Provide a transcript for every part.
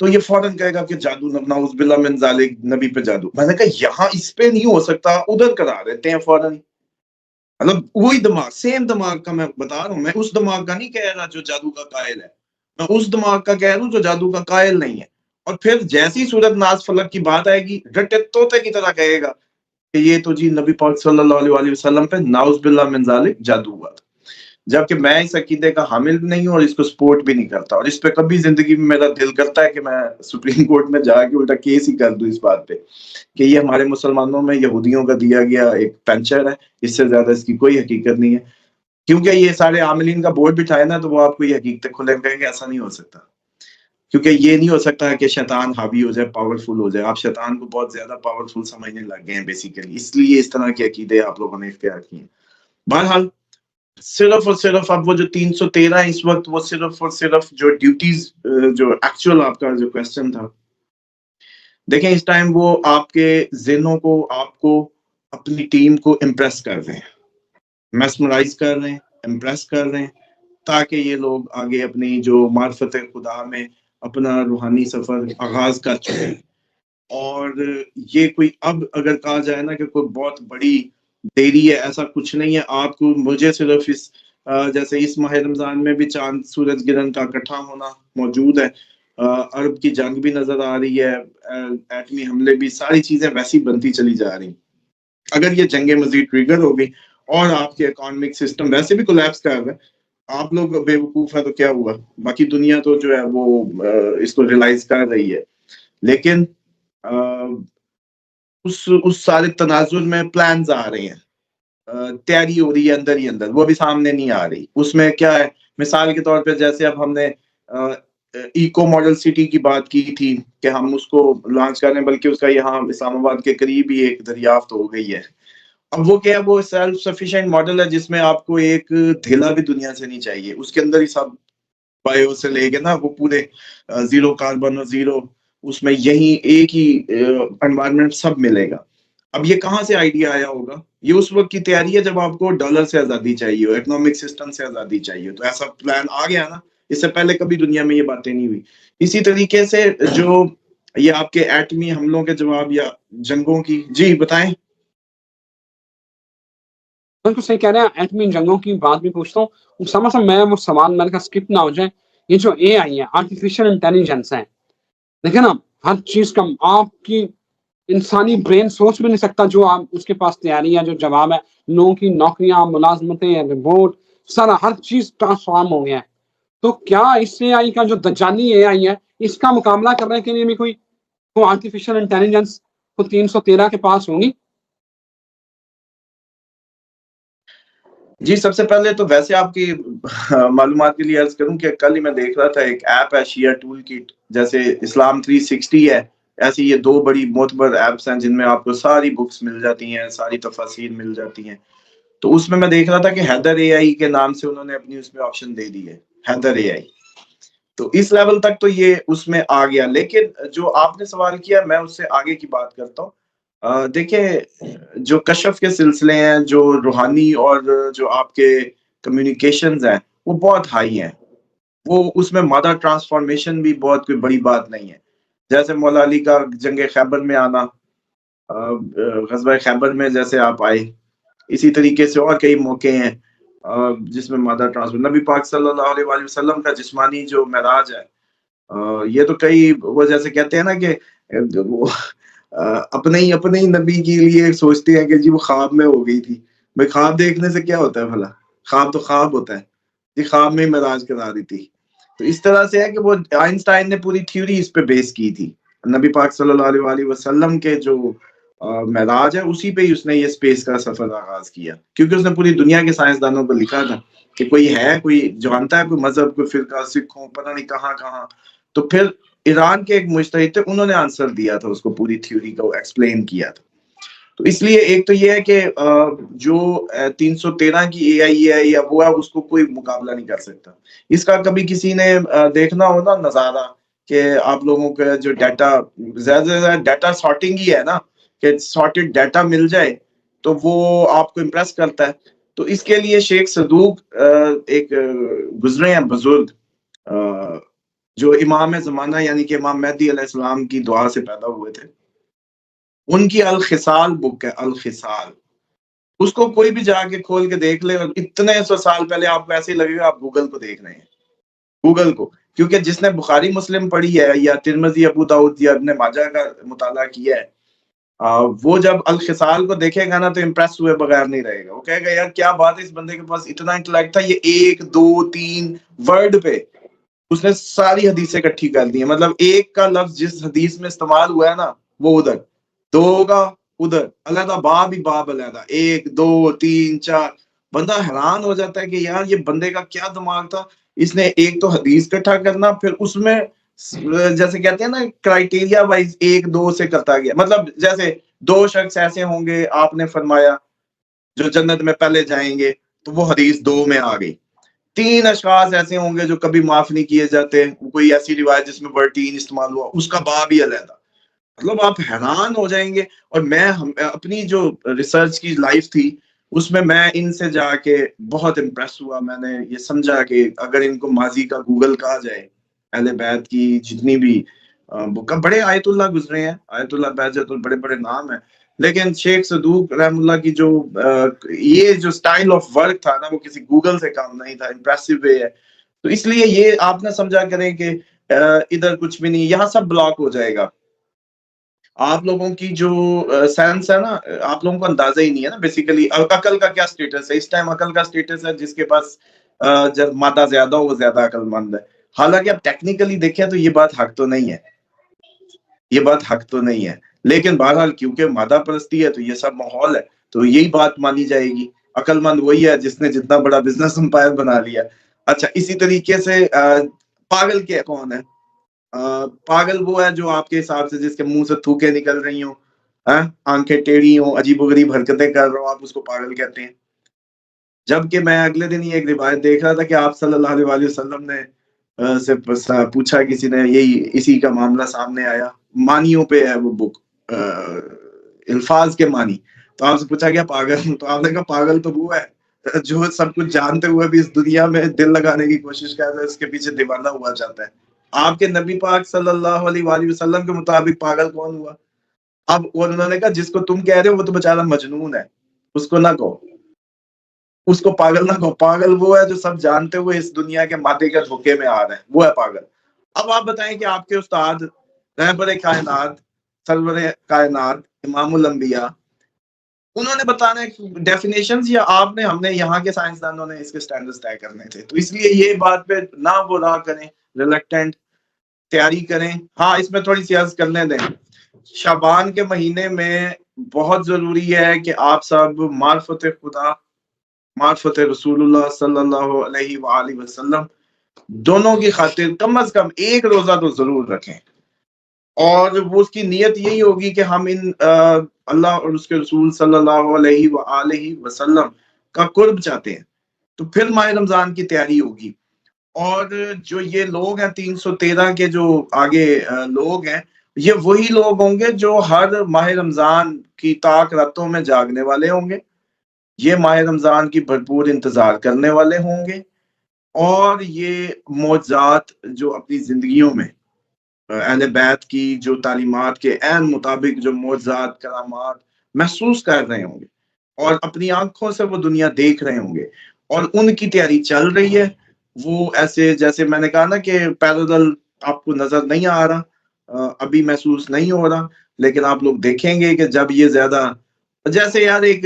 تو یہ فوراً کہے گا کہ جادو نعوذ باللہ من ذالک نبی پہ جادو. میں نے کہا یہاں اس پہ نہیں ہو سکتا, ادھر کرا دیتے ہیں فوراً. مطلب وہی دماغ, سیم دماغ کا میں بتا رہا ہوں, میں اس دماغ کا نہیں کہہ رہا جو جادو کا قائل ہے, میں اس دماغ کا کہہ رہا ہوں جو جادو کا قائل نہیں ہے. اور پھر جیسی صورت ناز فلک کی بات آئے گی ڈٹے طوطے کی طرح کہے گا کہ یہ تو جی نبی پاک صلی اللہ علیہ وسلم پہ نعوذ باللہ من ذالک جادو ہوا تھا. جبکہ میں اس عقیدے کا حامل بھی نہیں ہوں اور اس کو سپورٹ بھی نہیں کرتا, اور اس پہ کبھی زندگی میں میرا دل کرتا ہے کہ میں سپریم کورٹ میں جا کے الٹا کیس ہی کر دوں اس بات پہ کہ یہ ہمارے مسلمانوں میں یہودیوں کا دیا گیا ایک پینچر ہے, اس سے زیادہ اس کی کوئی حقیقت نہیں ہے. کیونکہ یہ سارے عاملین کا بورڈ بٹھائے نا تو وہ آپ کو یہ حقیقت کھلے کہیں گے ایسا نہیں ہو سکتا, کیونکہ یہ نہیں ہو سکتا کہ شیطان حاوی ہو جائے, پاورفل ہو جائے. آپ شیطان کو بہت زیادہ پاورفل سمجھنے لگ گئے ہیں بیسیکلی, اس لیے اس طرح کے عقیدے آپ لوگوں نے اختیار کیے ہیں. بہرحال صرف اور صرف اب وہ جو 313 اس وقت وہ صرف اور صرف جو ڈیوٹیز جو ایکچوئل آپ کا جو کوسچن تھا, دیکھیں اس ٹائم وہ آپ کے ذہنوں کو, آپ کو, اپنی ٹیم کو امپریس کر رہے ہیں, میسمرائز کر رہے ہیں, امپریس کر رہے ہیں, تاکہ یہ لوگ آگے اپنی جو معرفت خدا میں اپنا روحانی سفر آغاز کر چکے ہیں. اور یہ کوئی اب اگر کہا جائے نا کہ کوئی بہت بڑی دیری ہے, ایسا کچھ نہیں ہے. آپ کو مجھے صرف اس جیسے اس ماہ رمضان میں بھی چاند سورج گرہن کا اکٹھا ہونا موجود ہے, عرب کی جنگ بھی نظر آ رہی ہے, ایٹمی حملے بھی, ساری چیزیں ویسی بنتی چلی جا رہی. اگر یہ جنگیں مزید ٹریگر ہو گئی اور آپ کے اکانومک سسٹم ویسے بھی کولیپس کر رہا ہے, آپ لوگ بے وقوف ہے تو کیا ہوا, باقی دنیا تو جو ہے وہ اس کو ریلائز کر رہی ہے. لیکن اس سارے تناظر میں پلانز آ رہے ہیں, تیاری ہو رہی ہے اندر ہی اندر, وہ بھی سامنے نہیں آ رہی. اس میں کیا ہے, مثال کے طور پہ جیسے اب ہم نے ایکو ماڈل سٹی کی بات کی تھی کہ ہم اس کو لانچ کر رہے ہیں, بلکہ اس کا یہاں اسلام آباد کے قریب ہی ایک دریافت ہو گئی ہے. اب وہ کیا ہے, وہ سیلف سفیشینٹ ماڈل ہے جس میں آپ کو ایک دھیلا بھی دنیا سے نہیں چاہیے, اس کے اندر ہی سب بایو سے لے کے نا وہ پورے زیرو کاربن اور زیرو, اس میں یہی ایک ہی انوائرمنٹ سب ملے گا. اب یہ کہاں سے آئیڈیا آیا ہوگا, یہ اس وقت کی تیاری ہے جب آپ کو ڈالر سے آزادی چاہیے ہو, اکنامک سسٹم سے آزادی چاہیے, تو ایسا پلان آ گیا نا, اس سے پہلے کبھی دنیا میں یہ باتیں نہیں ہوئی. اسی طریقے سے جو یہ آپ کے ایٹمی حملوں کے جواب یا جنگوں کی, جی بتائیں. بالکل صحیح کہہ رہے ہیں, ایٹمی جنگوں کی بات بھی پوچھتا ہوں. سمجھ میں وہ سوال میرے کا اسکپ نہ ہو جائے. یہ جو اے آئی ہے, آرٹیفیشل انٹیلیجنس ہے, دیکھیں نا ہر چیز کا آپ کی انسانی برین سوچ بھی نہیں سکتا جو آپ اس کے پاس تیاری ہے, جو جواب ہے. لوگوں کی نوکریاں, ملازمتیں, رپورٹ, سارا ہر چیز ٹرانسفارم ہو گیا ہے. تو کیا اس اے آئی کا جو دجالی اے آئی ہے, اس کا مقابلہ کرنے کے لیے بھی کوئی آرٹیفیشل انٹیلیجنس کو 313 کے پاس ہوگی؟ جی سب سے پہلے تو ویسے آپ کی معلومات کے لیے عرض کروں کہ کل ہی میں دیکھ رہا تھا ایک ایپ ہے شیعہ ٹول کٹ, جیسے اسلام 360 ہے, ایسی یہ دو بڑی معتبر ایپس ہیں جن میں آپ کو ساری بکس مل جاتی ہیں, ساری تفاسیر مل جاتی ہیں. تو اس میں دیکھ رہا تھا کہ حیدر اے آئی کے نام سے انہوں نے اپنی اس میں آپشن دے دی ہے, حیدر اے آئی. تو اس لیول تک تو یہ اس میں آ گیا. لیکن جو آپ نے سوال کیا میں اس سے آگے کی بات کرتا ہوں. دیکھیں جو کشف کے سلسلے ہیں, جو روحانی اور جو آپ کے کمیونیکیشنز ہیں وہ بہت ہائی ہیں. وہ اس میں مادہ ٹرانسفارمیشن بھی بہت کوئی بڑی بات نہیں ہے. جیسے مولا علی کا جنگ خیبر میں آنا, غزوہ خیبر میں جیسے آپ آئے, اسی طریقے سے اور کئی موقع ہیں جس میں مادہ ٹرانسفر. نبی پاک صلی اللہ علیہ وآلہ وسلم کا جسمانی جو معراج ہے, یہ تو کئی وہ جیسے کہتے ہیں نا کہ وہ اپنے ہی نبی کے لیے سوچتے ہیں کہ جی وہ خواب میں ہو گئی تھی. بھائی خواب دیکھنے سے کیا ہوتا ہے بھلا, خواب تو خواب ہوتا ہے جی, خواب میں ہی معراج کرا دی تھی. تو اس طرح سے ہے کہ وہ آئنسٹائن نے پوری تھیوری اس پہ بیس کی تھی. نبی پاک صلی اللہ علیہ وآلہ وسلم کے جو معراج ہے اسی پہ ہی اس نے یہ اسپیس کا سفر آغاز کیا, کیونکہ اس نے پوری دنیا کے سائنسدانوں کو لکھا تھا کہ کوئی ہے, کوئی جانتا ہے کوئی مذہب, کوئی فرقہ, سکھوں پتہ نہیں کہاں کہاں. تو پھر ایران کے ایک مجتہد تھے, انہوں نے آنسر دیا تھا اس کو, پوری تھیوری کو ایکسپلین کیا تھا. تو اس لیے ایک تو یہ ہے کہ جو 313 کی اے آئی ہے یا وہ ہے, اس کو کوئی مقابلہ نہیں کر سکتا. اس کا کبھی کسی نے دیکھنا ہو نا نظارہ کہ آپ لوگوں کا جو ڈیٹا زیادہ سے زیادہ ڈیٹا سارٹنگ ہی ہے نا, کہ سارٹڈ ڈیٹا مل جائے تو وہ آپ کو امپریس کرتا ہے. تو اس کے لیے شیخ صدوق ایک گزرے ہیں بزرگ, جو امام زمانہ یعنی کہ امام مہدی علیہ السلام کی دعا سے پیدا ہوئے تھے، ان کی الخصال بک ہے، الخصال. اس کو کوئی بھی جا کے کھول کے دیکھ لے، اور اتنے سو سال پہلے آپ کو ایسے ہی لگے گا آپ گوگل کو دیکھ رہے ہیں، گوگل کو. کیونکہ جس نے بخاری مسلم پڑھی ہے یا ترمذی ابو داؤد یا ابن ماجہ کا مطالعہ کیا ہے، وہ جب الخصال کو دیکھے گا نا تو امپریس ہوئے بغیر نہیں رہے گا. وہ کہے گا یار کیا بات ہے، اس بندے کے پاس اتنا انٹلیکٹ تھا، یہ 1 2 3 ورڈ پہ اس نے ساری حدیثیں اکٹھی کر دی ہیں. مطلب ایک کا لفظ جس حدیث میں استعمال ہوا ہے نا وہ ادھر، 2 کا ادھر، علیحدہ باب ہی باب علیحدہ، 1 2 3 4. بندہ حیران ہو جاتا ہے کہ یار یہ بندے کا کیا دماغ تھا. اس نے ایک تو حدیث اکٹھا کرنا، پھر اس میں جیسے کہتے ہیں نا کرائٹیریا وائز 1 2 سے کرتا گیا. مطلب جیسے 2 شخص ایسے ہوں گے آپ نے فرمایا جو جنت میں پہلے جائیں گے، تو وہ حدیث 2 میں آ گئی. 3 اشخاص ایسے ہوں گے جو کبھی معاف نہیں کیے جاتے، کوئی ایسی روایت جس میں ورڈ 3 استعمال ہوا، اس کا باب ہی علیحدہ. مطلب آپ حیران ہو جائیں گے. اور میں اپنی جو ریسرچ کی لائف تھی اس میں ان سے جا کے بہت امپریس ہوا. میں نے یہ سمجھا کہ اگر ان کو ماضی کا گوگل کہا جائے، اہل بیت کی جتنی بھی بک، بڑے آیت اللہ گزرے ہیں، آیت اللہ بہجت، بڑے بڑے نام ہیں، لیکن شیخ صدوق رحم اللہ کی جو یہ جو سٹائل آف ورک تھا نا وہ کسی گوگل سے کام نہیں تھا. امپریسو وے ہے. تو اس لیے یہ آپ نہ سمجھا کریں کہ ادھر کچھ بھی نہیں، یہاں سب بلاک ہو جائے گا. آپ لوگوں کی جو سینس ہے نا، آپ لوگوں کو اندازہ ہی نہیں ہے نا بیسیکلی عقل کا کیا سٹیٹس ہے. اس ٹائم عقل کا سٹیٹس ہے جس کے پاس جب مادہ زیادہ ہو وہ زیادہ عقل مند ہے. حالانکہ آپ ٹیکنیکلی دیکھیں تو یہ بات حق تو نہیں ہے، یہ بات حق تو نہیں ہے. لیکن بہرحال کیونکہ مادہ پرستی ہے تو یہ سب ماحول ہے، تو یہی بات مانی جائے گی. عقل مند وہی ہے جس نے جتنا بڑا بزنس امپائر بنا لیا. اچھا اسی طریقے سے پاگل کیا کون ہے؟ پاگل وہ ہے جو آپ کے حساب سے جس کے منہ سے تھوکے نکل رہی ہوں، آنکھیں ٹیڑھی ہوں، عجیب و غریب حرکتیں کر رہا ہوں، آپ اس کو پاگل کہتے ہیں. جبکہ میں اگلے دن یہ ایک روایت دیکھ رہا تھا کہ آپ صلی اللہ علیہ وسلم نے سے پوچھا، کسی نے یہی اسی کا معاملہ سامنے آیا، مانیوں پہ ہے وہ بک، الفاظ کے معنی. تو آپ سے پوچھا گیا پاگل، تو آپ نے کہا پاگل تو وہ ہے جو سب کچھ جانتے ہوئے بھی اس دنیا میں دل لگانے کی کوشش کرتا ہے، اس کے پیچھے دیوانہ ہوا جاتا ہے. آپ کے نبی پاک صلی اللہ علیہ وآلہ وسلم کے مطابق پاگل کون ہوا؟ اب انہوں نے کہا جس کو تم کہہ رہے ہو وہ تو بیچارہ مجنون ہے، اس کو نہ کہو، اس کو پاگل نہ کہو. پاگل وہ ہے جو سب جانتے ہوئے اس دنیا کے مادے کے دھوکے میں آ رہے ہیں، وہ ہے پاگل. اب آپ بتائیں کہ آپ کے استاد رہبر کائنات، سرور کائنات، امام الانبیاء، انہوں نے بتانا ہے ڈیفینیشنز، یا آپ نے، ہم نے، یہاں کے سائنسدانوں نے اس کے سٹینڈرڈز طے کرنے تھے؟ تو اس لیے یہ بات پہ نہ وہ راہ کریں، ریلیکٹنٹ تیاری کریں. ہاں اس میں تھوڑی سی عرض کرنے دیں، شعبان کے مہینے میں بہت ضروری ہے کہ آپ سب معرفت خدا، معرفت رسول اللہ صلی اللہ علیہ وآلہ وسلم دونوں کی خاطر کم از کم ایک روزہ تو ضرور رکھیں. اور وہ اس کی نیت یہی ہوگی کہ ہم ان اللہ اور اس کے رسول صلی اللہ علیہ وآلہ وسلم کا قرب چاہتے ہیں. تو پھر ماہ رمضان کی تیاری ہوگی. اور جو یہ لوگ ہیں 313 کے جو آگے لوگ ہیں، یہ وہی لوگ ہوں گے جو ہر ماہ رمضان کی تاک راتوں میں جاگنے والے ہوں گے، یہ ماہ رمضان کی بھرپور انتظار کرنے والے ہوں گے، اور یہ معجزات جو اپنی زندگیوں میں اہل بیت کی جو تعلیمات کے عین مطابق جو معجزات کرامات محسوس کر رہے ہوں گے، اور اپنی آنکھوں سے وہ دنیا دیکھ رہے ہوں گے، اور ان کی تیاری چل رہی ہے. وہ ایسے جیسے میں نے کہا نا کہ پیرالل آپ کو نظر نہیں آ رہا، ابھی محسوس نہیں ہو رہا، لیکن آپ لوگ دیکھیں گے کہ جب یہ زیادہ، جیسے یار ایک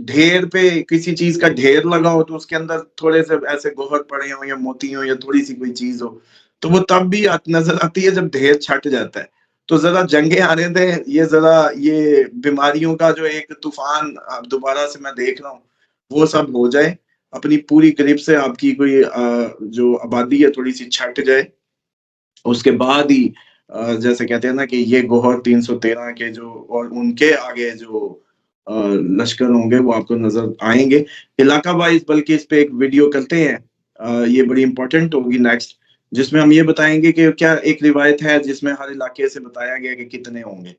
ڈھیر پہ کسی چیز کا ڈھیر لگا ہو تو اس کے اندر تھوڑے سے ایسے گوہر پڑے ہوں یا موتی ہوں یا تھوڑی سی کوئی چیز ہو، تو وہ تب بھی نظر آتی ہے جب ڈھیر چھٹ جاتا ہے. تو ذرا جنگیں آنے دیں، یہ ذرا یہ بیماریوں کا جو ایک طوفان دوبارہ سے میں دیکھ رہا ہوں وہ سب ہو جائے، اپنی پوری قریب سے آپ کی کوئی جو آبادی ہے تھوڑی سی چھٹ جائے، اس کے بعد ہی جیسے کہتے ہیں نا کہ یہ گوہر 313 کے جو اور ان کے آگے جو لشکر ہوں گے وہ آپ کو نظر آئیں گے علاقہ وائز. بلکہ اس پہ ایک ویڈیو کرتے ہیں، یہ بڑی امپورٹنٹ ہوگی نیکسٹ، جس میں ہم یہ بتائیں گے کہ کیا ایک روایت ہے جس میں ہر علاقے سے بتایا گیا کہ کتنے ہوں گے.